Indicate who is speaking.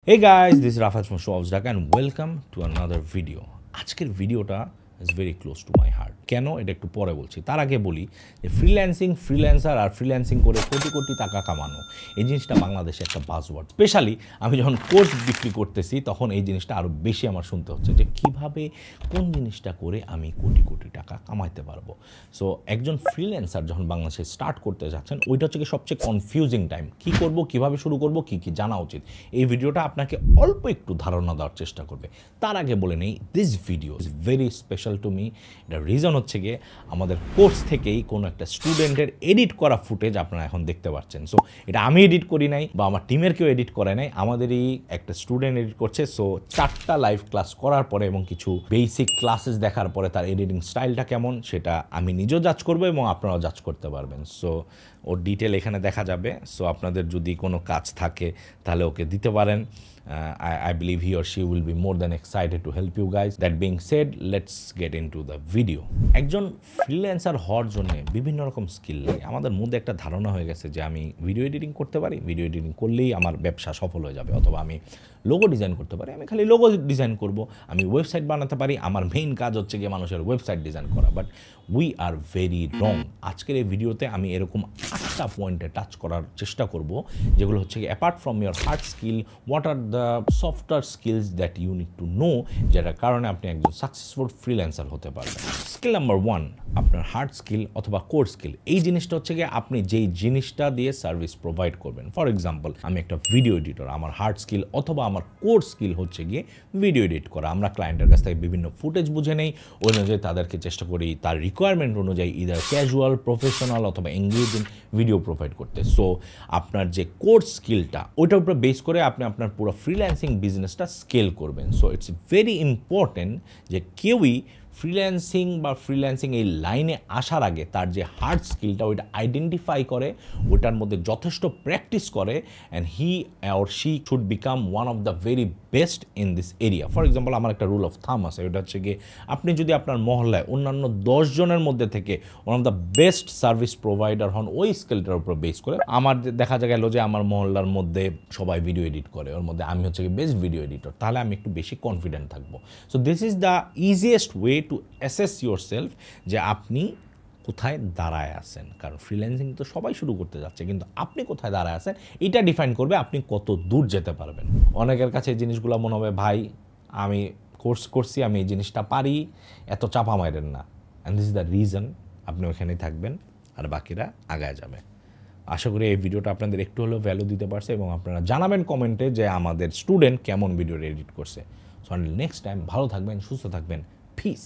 Speaker 1: Hey guys, this is Rafat from Show House Dhaka and welcome to another video. আজকের ভিডিওটা is very close to my heart. কেন এটা একটু পরে বলছি, তার আগে বলি যে ফ্রিল্যান্সার আর ফ্রিল্যান্সিং করে কোটি কোটি টাকা কামানো, এই জিনিসটা বাংলাদেশে একটা বাজওয়ার্ড। স্পেশালি আমি যখন কোর্স বিক্রি করতেছি তখন এই জিনিসটা আরও বেশি আমার শুনতে হচ্ছে যে কীভাবে কোন জিনিসটা করে আমি কোটি কোটি টাকা কামাইতে পারবো। সো একজন ফ্রিল্যান্সার যখন বাংলাদেশে স্টার্ট করতে যাচ্ছেন, ওইটা হচ্ছে কি সবচেয়ে কনফিউজিং টাইম। কী করব, কীভাবে শুরু করব, কী কী জানা উচিত, এই ভিডিওটা আপনাকে অল্প একটু ধারণা দেওয়ার চেষ্টা করবে। তার আগে বলে নেই, this video is very special to me. এটার রিজন হচ্ছে গিয়ে আমাদের কোর্স থেকেই কোনো একটা স্টুডেন্টের এডিট করা ফুটেজ আপনারা এখন দেখতে পাচ্ছেন। সো এটা আমি এডিট করি নাই বা আমার টিমের কেউ এডিট করে নাই, আমাদেরই একটা স্টুডেন্ট এডিট করছে। সো 4টা লাইভ ক্লাস করার পরে এবং কিছু বেসিক ক্লাসেস দেখার পরে তার এডিটিং স্টাইলটা কেমন সেটা আমি নিজেও জাজ করবো এবং আপনারাও জাজ করতে পারবেন। সো ওর ডিটেল এখানে দেখা যাবে। সো আপনাদের যদি কোনো কাজ থাকে তাহলে ওকে দিতে পারেন। I believe he or she will be more than excited to help you guys. That being said, let's get into the video. একজন ফ্রিল্যান্সার হওয়ার জন্য বিভিন্ন রকম স্কিল লাগে। আমাদের মধ্যে একটা ধারণা হয়ে গেছে যে আমি ভিডিও এডিটিং করতে পারি, ভিডিও এডিটিং করলেই আমার ব্যবসা সফল হয়ে যাবে, অথবা আমি লোগো ডিজাইন করতে পারি, আমি খালি লোগো ডিজাইন করব, আমি ওয়েবসাইট বানাতে পারি, আমার মেইন কাজ হচ্ছে গিয়ে মানুষের ওয়েবসাইট ডিজাইন করা। But we are very wrong. আজকের এই ভিডিওতে আমি এরকম 8টা পয়েন্টে টাচ করার চেষ্টা করব, যেগুলো হচ্ছে কি apart from your hard skill, what are the software skills that you need to know, যেটার কারণে আপনি একজন সাকসেসফুল ফ্রিল্যান্সার হতে পারবেন। স্কিল নাম্বার 1, আপনার হার্ড স্কিল অথবা কোর স্কিল। এই জিনিসটা হচ্ছে গিয়ে আপনি যেই জিনিসটা দিয়ে সার্ভিস প্রোভাইড করবেন। ফর এক্সাম্পল, আমি একটা ভিডিও এডিটর, আমার হার্ড স্কিল অথবা আমার কোর স্কিল হচ্ছে গিয়ে ভিডিও এডিট করা। আমরা ক্লায়েন্টের কাছ থেকে বিভিন্ন ফুটেজ বুঝে নেই, ওই অনুযায়ী তাদেরকে চেষ্টা করি তার রিকোয়ারমেন্ট অনুযায়ী ইদার ক্যাজুয়াল, প্রফেশনাল অথবা এঙ্গেজিং ভিডিও প্রোভাইড করতে। সো আপনার যে কোর স্কিলটা, ওইটার উপরে বেস করে আপনি আপনার পুরো ফ্রিল্যান্সিং বিজনেসটা স্কেল করবেন। সো ইটস ভেরি ইম্পর্টেন্ট যে কেউই ফ্রিল্যান্সিং এই লাইনে আসার আগে তার যে হার্ড স্কিলটা ওইটা আইডেন্টিফাই করে, ওটার মধ্যে যথেষ্ট প্র্যাকটিস করে, and he or she should become one of the very best in this area. For example, আমার একটা রুল অফ থাম আছে, ওটা হচ্ছে গিয়ে আপনি যদি আপনার মহল্লায় অন্যান্য 10 জনের মধ্যে থেকে one of the best service provider হন ওই স্কিলটার উপর বেস করে, আমার দেখা গেল যে আমার মহল্লার মধ্যে সবাই ভিডিও এডিট করে, ওর মধ্যে আমি হচ্ছে গিয়ে বেস্ট ভিডিও এডিটর, তাহলে আমি একটু বেশি কনফিডেন্ট থাকবো। So this is the easiest way to assess yourself যে আপনি কোথায় দাঁড়ায় আছেন। কারণ ফ্রিল্যান্সিং তো সবাই শুরু করতে যাচ্ছে, কিন্তু আপনি কোথায় দাঁড়ায় আছেন এটা ডিফাইন করবে আপনি কত দূর যেতে পারবেন। অনেকের কাছে এই জিনিসগুলো মনে হবে, ভাই আমি কোর্স করছি, আমি এই জিনিসটা পারি, এত চাপা মারেন না। And this is the reason আপনি ওখানেই থাকবেন আর বাকিরা আগায় যাবে। আশা করি এই ভিডিওটা আপনাদের একটু হলেও ভ্যালু দিতে পারছে এবং আপনারা জানাবেন কমেন্টে যে আমাদের স্টুডেন্ট কেমন ভিডিও এডিট করছে। সো আনটিল নেক্সট টাইম, ভালো থাকবেন, সুস্থ থাকবেন, পিস।